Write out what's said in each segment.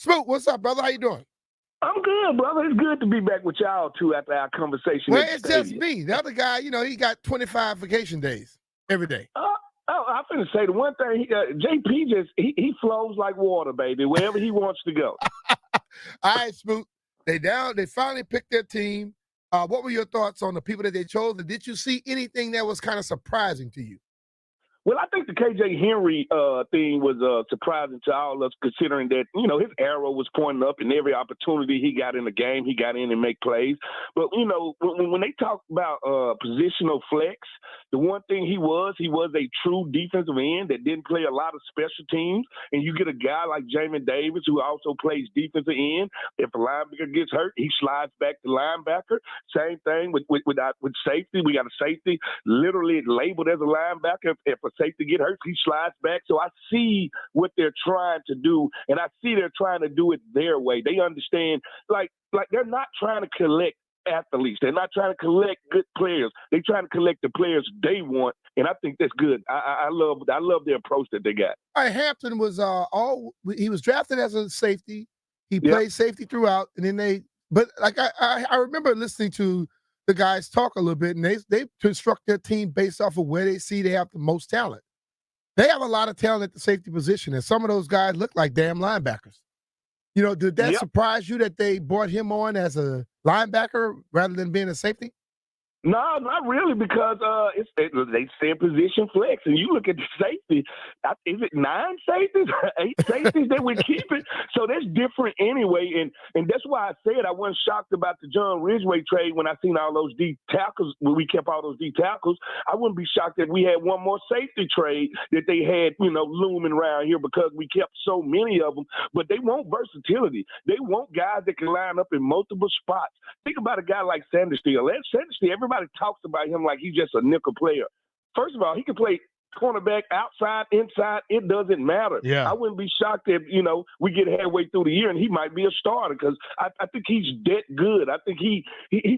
Smoot, what's up, brother? How you doing? I'm good, brother. It's good to be back with y'all too after our conversation Well, at the it's just stadium. me. The other guy, he got 25 vacation days every day. I'm finna say the one thing. JP he flows like water, baby. Wherever he wants to go. All right, Smoot. They finally picked their team. What were your thoughts on the people that they chose? And did you see anything that was kind of surprising to you? Well, I think the KJ Henry thing was surprising to all of us, considering that, his arrow was pointing up and every opportunity he got in the game, he got in and make plays. But, when they talk about positional flex, the one thing he was a true defensive end that didn't play a lot of special teams. And you get a guy like Jamin Davis who also plays defensive end. If a linebacker gets hurt, he slides back to linebacker. Same thing with safety. We got a safety literally labeled as a linebacker. If a safety get hurt, he slides back. So I see what they're trying to do, and I see they're trying to do it their way. They understand, like they're not trying to collect athletes. They're not trying to collect good players. They're trying to collect the players they want, and I think that's good. I love the approach that they got. All right, Hampton was he was drafted as a safety. He played safety throughout, and then I remember listening to the guys talk a little bit, and they construct their team based off of where they see they have the most talent. They have a lot of talent at the safety position, and some of those guys look like damn linebackers. Did that surprise you that they brought him on as a linebacker rather than being a safety? No, not really, because they say position flex, and you look at the safety. Is it 9 safeties, 8 safeties that we're keeping? So that's different anyway, and that's why I said I wasn't shocked about the John Ridgeway trade when I seen all those D tackles. When we kept all those D tackles, I wouldn't be shocked that we had one more safety trade that they had, looming around here because we kept so many of them. But they want versatility. They want guys that can line up in multiple spots. Think about a guy like Sandersteele. Everybody talks about him like he's just a nickel player. First of all, he can play cornerback, outside, inside. It doesn't matter. Yeah. I wouldn't be shocked if, we get halfway through the year and he might be a starter because I think he's that good. I think he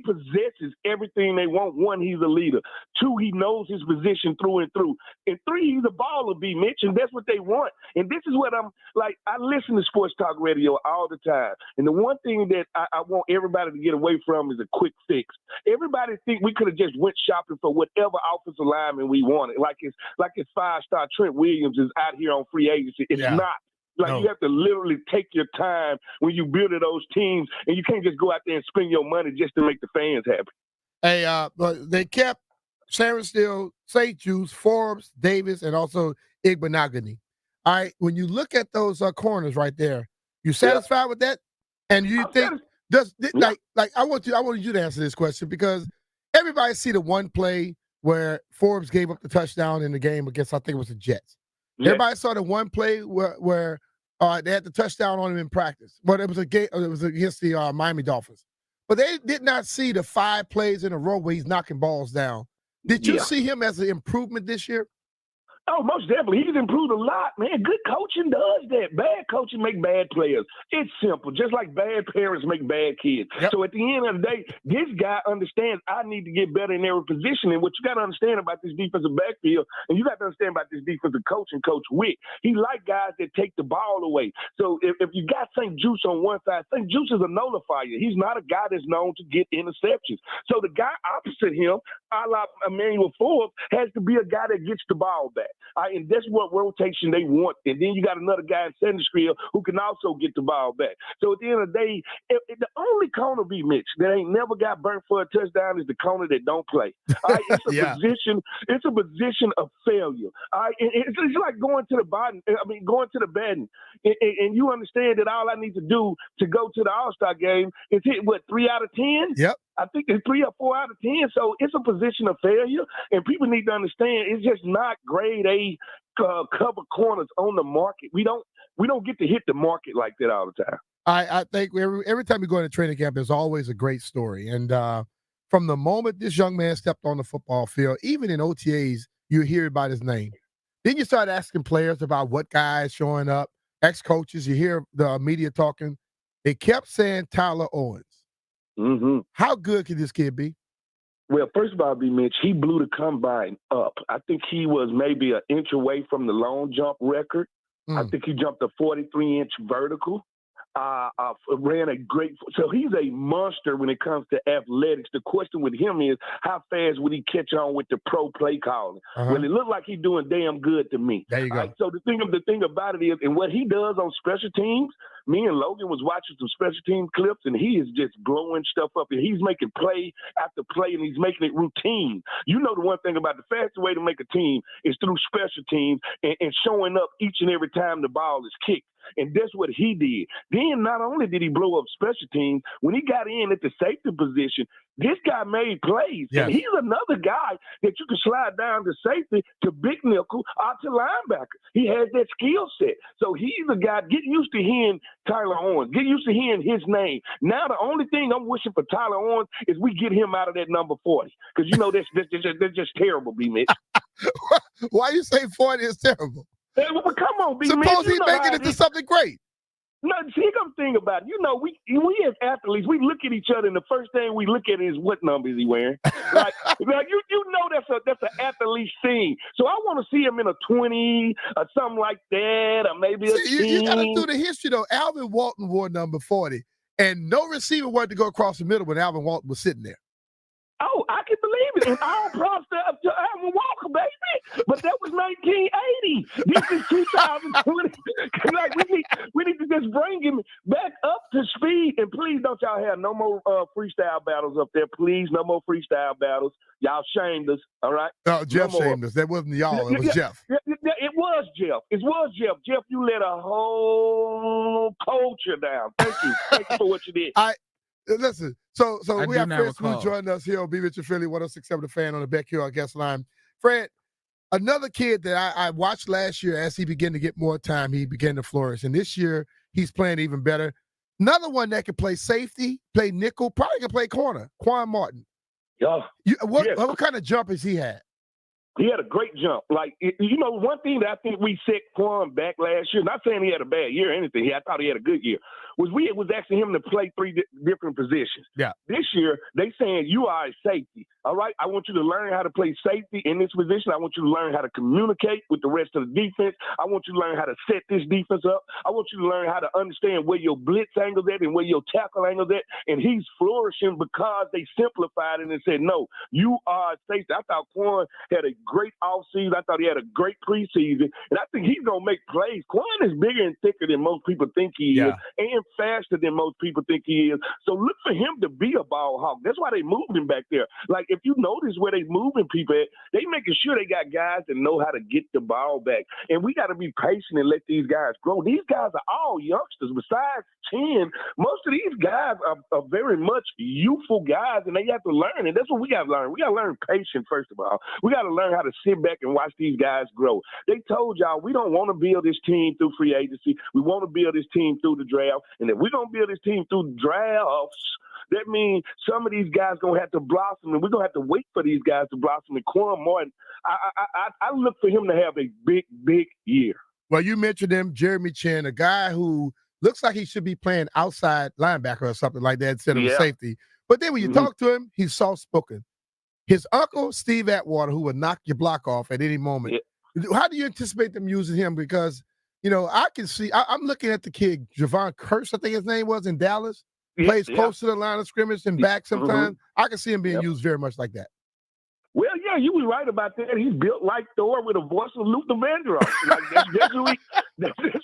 possesses everything they want. 1, he's a leader. 2, he knows his position through and through. And 3, he's a baller, BMitch, and that's what they want. And this is what I'm like. I listen to sports talk radio all the time. And the one thing that I want everybody to get away from is a quick fix. Everybody think we could have just went shopping for whatever offensive lineman we wanted. Like it's 5-star Trent Williams is out here on free agency. It's not. You have to literally take your time when you build those teams, and you can't just go out there and spend your money just to make the fans happy. Hey, but they kept Sharon Steele, St. Juice, Forbes, Davis, and also Igbenogany. All right, when you look at those corners right there, you satisfied with that? And you think I want you to answer this question because everybody see the one play where Forbes gave up the touchdown in the game against, I think it was the Jets. Yeah. Everybody saw the one play where they had the touchdown on him in practice. But it was against the Miami Dolphins. But they did not see the 5 plays in a row where he's knocking balls down. Did you see him as an improvement this year? Oh, most definitely. He's improved a lot, man. Good coaching does that. Bad coaching make bad players. It's simple. Just like bad parents make bad kids. Yep. So at the end of the day, this guy understands I need to get better in every position. And what you got to understand about this defensive backfield, and you got to understand about this defensive coach and Coach Wick, he like guys that take the ball away. So if you got St. Juice on one side, St. Juice is a nullifier. He's not a guy that's known to get interceptions. So the guy opposite him, a la Emmanuel Forbes, has to be a guy that gets the ball back. And that's what rotation they want. And then you got another guy in Sandersteele who can also get the ball back. So at the end of the day, the only corner BMitch that ain't never got burnt for a touchdown is the corner that don't play. All right? It's a position. It's a position of failure. All right? It's like going to the batting. And you understand that all I need to do to go to the All-Star game is hit, 3 out of 10? Yep. I think it's 3 or 4 out of 10. So it's a position of failure, and people need to understand it's just not grade A cover corners on the market. We don't get to hit the market like that all the time. I think every time you go into training camp, there's always a great story. And from the moment this young man stepped on the football field, even in OTAs, you hear about his name. Then you start asking players about what guys showing up, ex-coaches. You hear the media talking. They kept saying Tyler Owens. Mm-hmm. How good can this kid be? Well, first of all, BMitch, he blew the combine up. I think he was maybe an inch away from the long jump record. I think he jumped a 43-inch vertical. ran a great – so he's a monster when it comes to athletics. The question with him is how fast would he catch on with the pro play calling? Well, it looked like he's doing damn good to me. There you go. So the thing about it is, and what he does on special teams, me and Logan was watching some special team clips, and he is just blowing stuff up. And he's making play after play, and he's making it routine. You know the one thing about the fastest way to make a team is through special teams and showing up each and every time the ball is kicked. And that's what he did. Then not only did he blow up special teams, when he got in at the safety position, this guy made plays. Yes. And he's another guy that you can slide down to safety, to big nickel, out to linebacker. He has that skill set. So he's a guy, get used to hearing Tyler Owens. Get used to hearing his name. Now the only thing I'm wishing for Tyler Owens is we get him out of that number 40. Because, you know, that's just terrible, BMitch. Why you say 40 is terrible? Hey, well, come on, BMitch. Suppose he's making it to something great. No, see, come think about it. You know, we as athletes, we look at each other, and the first thing we look at is what number is he wearing. Like you know, that's an athlete thing. So I want to see him in a 20 or something like that, or maybe a 10. You got to do the history though. Alvin Walton wore number 40, and no receiver wanted to go across the middle when Alvin Walton was sitting there. Oh, I can believe it. And all props to Alvin Walker, baby. But that was 1980. This is 2020. Like we need to just bring him back up to speed. And please don't y'all have no more freestyle battles up there. Please, no more freestyle battles. Y'all shamed us, all right? No, Jeff shamed us. That wasn't y'all. It was Jeff. It was Jeff. It was Jeff. Jeff, you let a whole culture down. Thank you. Thank you for what you did. Listen, so we have Fred Smoot joining us here on BMitch and Finlay, 106.7 The Fan on the Beck here, our guest line. Fred, another kid that I watched last year as he began to get more time, he began to flourish. And this year, he's playing even better. Another one that can play safety, play nickel, probably can play corner, Quan Martin. Yeah. What kind of jump has he had? He had a great jump. Like, you know, one thing that I think we set Quan back last year, not saying he had a bad year or anything, I thought he had a good year, was we was asking him to play three different positions. Yeah. This year, they saying you are a safety. All right? I want you to learn how to play safety in this position. I want you to learn how to communicate with the rest of the defense. I want you to learn how to set this defense up. I want you to learn how to understand where your blitz angle's at and where your tackle angle's at. And he's flourishing because they simplified it and said, no, you are a safety. I thought Quan had a great offseason. I thought he had a great preseason. And I think he's going to make plays. Quan is bigger and thicker than most people think he is, and faster than most people think he is. So look for him to be a ball hawk. That's why they moved him back there. Like, if you notice where they moving people at, they making sure they got guys that know how to get the ball back. And we got to be patient and let these guys grow. These guys are all youngsters. Besides 10, most of these guys are very much youthful guys, and they have to learn. And that's what we got to learn. We got to learn patience, first of all. We got to learn how to sit back and watch these guys grow. They told y'all we don't want to build this team through free agency. We want to build this team through the draft. And if we're going to build this team through drafts, that means some of these guys going to have to blossom, and we're going to have to wait for these guys to blossom. And Quan Martin, I look for him to have a big, big year. Well, you mentioned him, Jeremy Chin, a guy who looks like he should be playing outside linebacker or something like that instead of a safety. But then when you talk to him, he's soft-spoken. His uncle, Steve Atwater, who will knock your block off at any moment. How do you anticipate them using him? Because, you know, I can see, I'm looking at the kid, Javon Curse, I think his name was, in Dallas. Plays close to the line of scrimmage and back sometimes. I can see him being used very much like that. Well, yeah, you was right about that. He's built like Thor with a voice of Luther Vandross. Like that's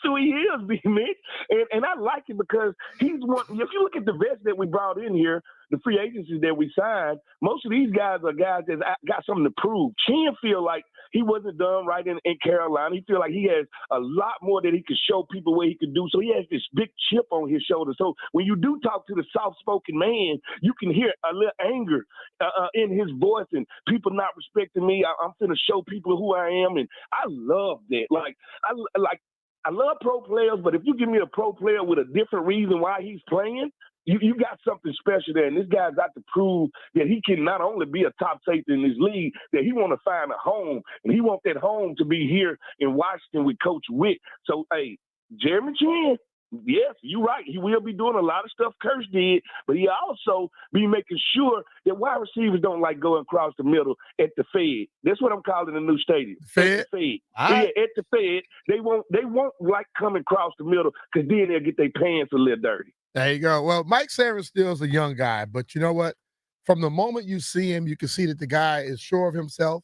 who he is, BMitch. And I like it because he's one. If you look at the vets that we brought in here, the free agencies that we signed, most of these guys are guys that got something to prove. Chin feel like he wasn't done right in Carolina. He feel like he has a lot more that he could show people what he could do. So he has this big chip on his shoulder. So when you do talk to the soft-spoken man, you can hear a little anger in his voice and people not respecting me. I'm going to show people who I am. And I love that. I love pro players, but if you give me a pro player with a different reason why he's playing, you got something special there. And this guy's got to prove that he can not only be a top safety in this league, that he want to find a home. And he wants that home to be here in Washington with Coach Witt. So, hey, Jeremy Chin, Yes, you're right. He will be doing a lot of stuff Curse did, but he also be making sure that wide receivers don't like going across the middle at the Fed. That's what I'm calling the new stadium. Fed? At the Fed. Right. Yeah, at the Fed. They won't like coming across the middle because then they'll get their pants a little dirty. There you go. Well, Mike Sanders still is a young guy, but you know what? From the moment you see him, you can see that the guy is sure of himself.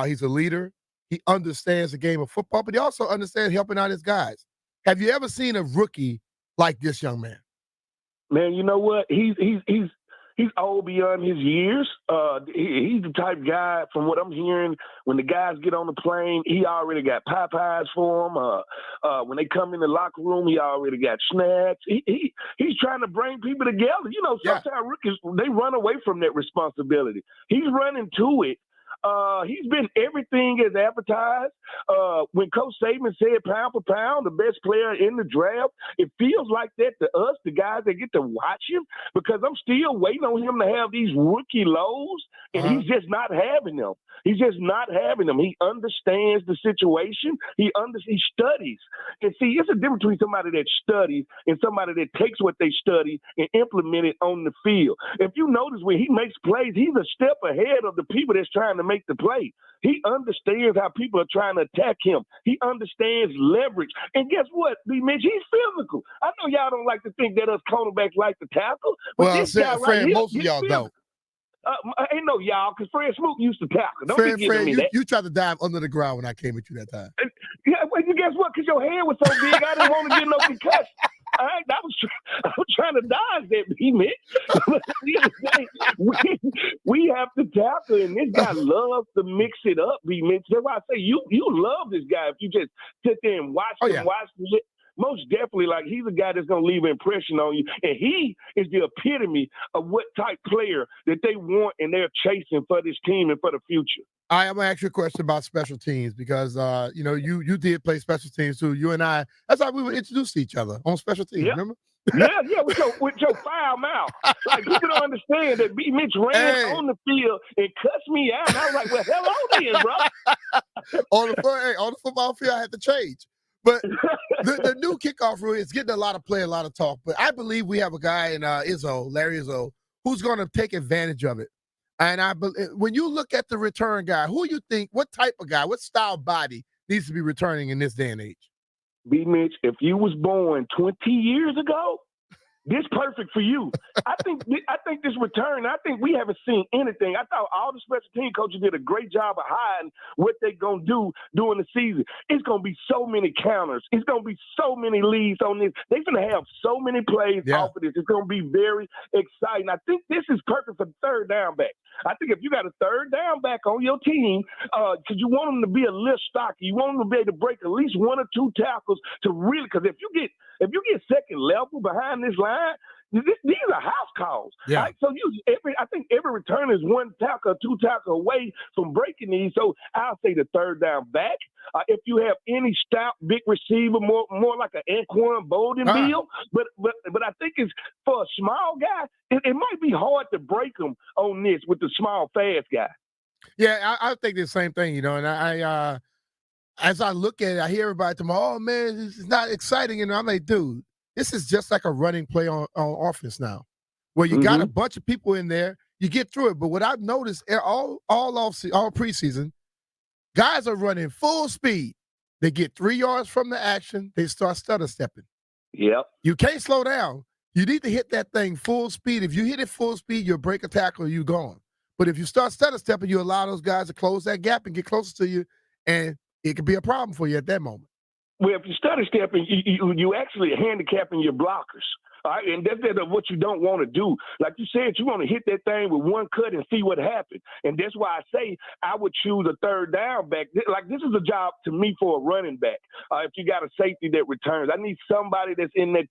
He's a leader. He understands the game of football, but he also understands helping out his guys. Have you ever seen a rookie like this young man? Man, you know what? He's old beyond his years. He's the type guy, from what I'm hearing, when the guys get on the plane, he already got Popeyes for them. When they come in the locker room, he already got snacks. He's trying to bring people together. You know, sometimes rookies, they run away from that responsibility. He's running to it. He's been everything as advertised. When Coach Saban said pound for pound, the best player in the draft, it feels like that to us, the guys that get to watch him, because I'm still waiting on him to have these rookie lows, and he's just not having them. He's just not having them. He understands the situation. He studies. And see, it's a difference between somebody that studies and somebody that takes what they study and implement it on the field. If you notice, when he makes plays, he's a step ahead of the people that's trying to make the play. He understands how people are trying to attack him. He understands leverage. And guess what, BMitch? He's physical. I know y'all don't like to think that us cornerbacks like to tackle, but well, this guy right here, most of y'all don't. Ain't no y'all, because Fred Smoot used to tackle. Don't be giving me that. You tried to dive under the ground when I came at you that time. Yeah, well, guess what? Because your head was so big, I didn't want to get no concussion. I was trying to dodge that, BMitch. we have to tackle, and this guy loves to mix it up, BMitch. That's why I say you love this guy if you just sit there and watch him, watch him. Most definitely, like, he's a guy that's going to leave an impression on you. And he is the epitome of what type player that they want and they're chasing for this team and for the future. I'm going to ask you a question about special teams because, you did play special teams too. You and I, that's how we would introduce each other on special teams, remember? Yeah, with your foul mouth. Like, people don't understand that BMitch ran on the field and cussed me out. And I was like, well, hello then, bro. on the football field, I had to change. But the new kickoff rule is getting a lot of play, a lot of talk. But I believe we have a guy in Larry Izzo, who's going to take advantage of it. And when you look at the return guy, who you think, what type of guy, what style body needs to be returning in this day and age? BMitch, if you was born 20 years ago, this perfect for you. I think this return, I think we haven't seen anything. I thought all the special team coaches did a great job of hiding what they're going to do during the season. It's going to be so many counters. It's going to be so many leads on this. They're going to have so many plays off of this. It's going to be very exciting. I think this is perfect for the third down back. I think if you got a third down back on your team, because you want them to be a little stocky, you want them to be able to break at least one or two tackles to really, because if you get second level behind this line, these are house calls. Yeah. Right? So I think every return is one tackle or two tackle away from breaking these. So I'll say the third down back. If you have any stout big receiver, more like an Anquan Boldenville, but I think it's for a small guy, it might be hard to break them on this with the small fast guy. Yeah, I think the same thing, and I as I look at it, I hear everybody tomorrow, oh man, this is not exciting, and I'm like, dude, this is just like a running play on offense now, where you got a bunch of people in there, you get through it. But what I've noticed all preseason, guys are running full speed. They get 3 yards from the action, they start stutter stepping. Yep. You can't slow down. You need to hit that thing full speed. If you hit it full speed, you'll break a tackle, you're gone. But if you start stutter stepping, you allow those guys to close that gap and get closer to you, and it could be a problem for you at that moment. Well, if you stutter stepping, you actually handicapping your blockers. All right, and that's what you don't want to do. Like you said, you want to hit that thing with one cut and see what happens. And that's why I say I would choose a third down back. Like, this is a job to me for a running back. If you got a safety that returns, I need somebody that's in that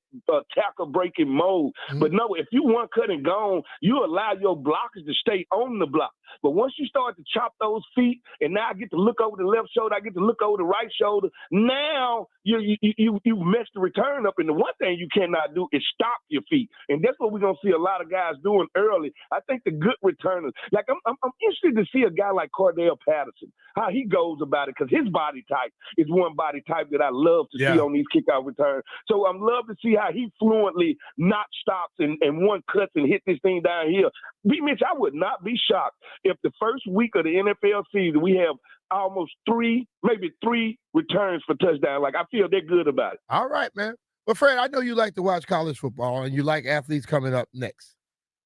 tackle breaking mode. But no, if you one cut and gone, you allow your blockers to stay on the block. But once you start to chop those feet, and now I get to look over the left shoulder, I get to look over the right shoulder. Now you mess the return up. And the one thing you cannot do is stop your feet. And that's what we're going to see a lot of guys doing early. I think the good returners, like I'm interested to see a guy like Cordell Patterson, how he goes about it, because his body type is one body type that I love to see on these kickoff returns. So I'm love to see how he fluently not stops and one cuts and hit this thing down here. BMitch, I would not be shocked if the first week of the NFL season we have almost maybe three returns for touchdown. Like, I feel they're good about it. All right, man. Well, Fred, I know you like to watch college football and you like athletes coming up next.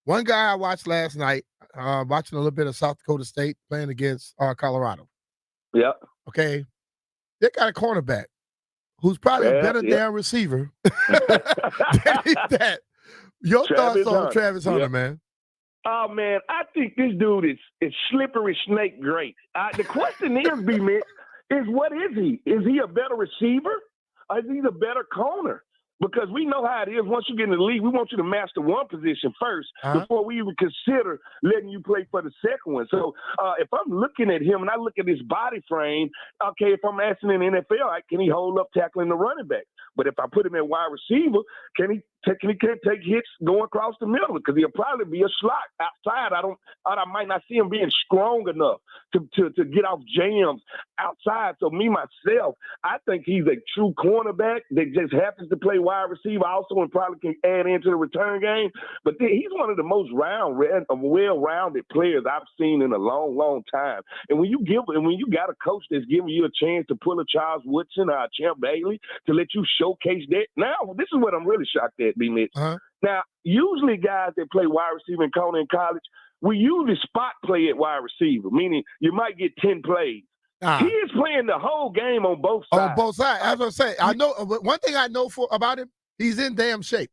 One guy I watched last night, watching a little bit of South Dakota State playing against Colorado. Yeah. Okay. They got a cornerback who's probably a better damn receiver than that. Your thoughts on Travis Hunter, man? Oh, man, I think this dude is slippery snake great. The question is, BMitch, is what is he? Is he a better receiver or is he a better corner? Because we know how it is. Once you get in the league, we want you to master one position first before we even consider letting you play for the second one. So if I'm looking at him and I look at his body frame, okay, if I'm asking in the NFL, can he hold up tackling the running back? But if I put him at wide receiver, can he take hits going across the middle? Because he'll probably be a slot outside. I might not see him being strong enough to get off jams outside. So myself, I think he's a true cornerback that just happens to play wide receiver also and probably can add into the return game. But he's one of the most well-rounded players I've seen in a long, long time. And when you got a coach that's giving you a chance to pull a Charles Woodson or a Champ Bailey to let you showcase that, now this is what I'm really shocked at, BMitch. Now, usually guys that play wide receiver and corner in college, we usually spot play at wide receiver, meaning you might get 10 plays. He is playing the whole game on both sides. On both sides. As I say, I know one thing I know about him, he's in damn shape.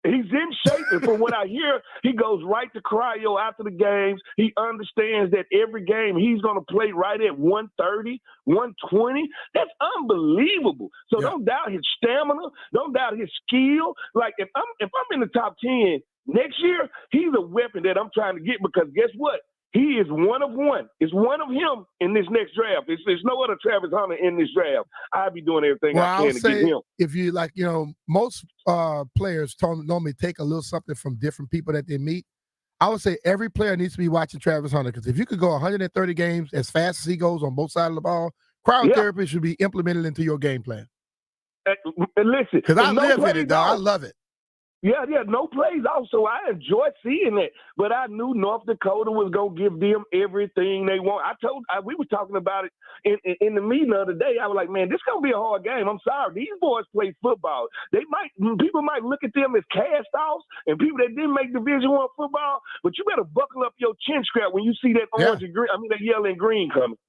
He's in shape, and from what I hear, he goes right to cryo after the games. He understands that every game he's going to play right at 130, 120. That's unbelievable. So don't doubt his stamina. Don't doubt his skill. Like, if I'm in the top 10 next year, he's a weapon that I'm trying to get, because guess what? He is one of one. It's one of him in this next draft. There's no other Travis Hunter in this draft. I'll be doing everything I can to get him. If you most players normally take a little something from different people that they meet. I would say every player needs to be watching Travis Hunter, because if you could go 130 games as fast as he goes on both sides of the ball, cryotherapy should be implemented into your game plan. Listen, because I live in it, dog. I love it. Yeah, no plays also. I enjoy seeing it, but I knew North Dakota was going to give them everything they want. We were talking about it in the meeting the other day. I was like, man, this is going to be a hard game. I'm sorry. These boys play football. People might look at them as cast-offs and people that didn't make Division I football, but you better buckle up your chin strap when you see that orange and green, that yellow and green coming.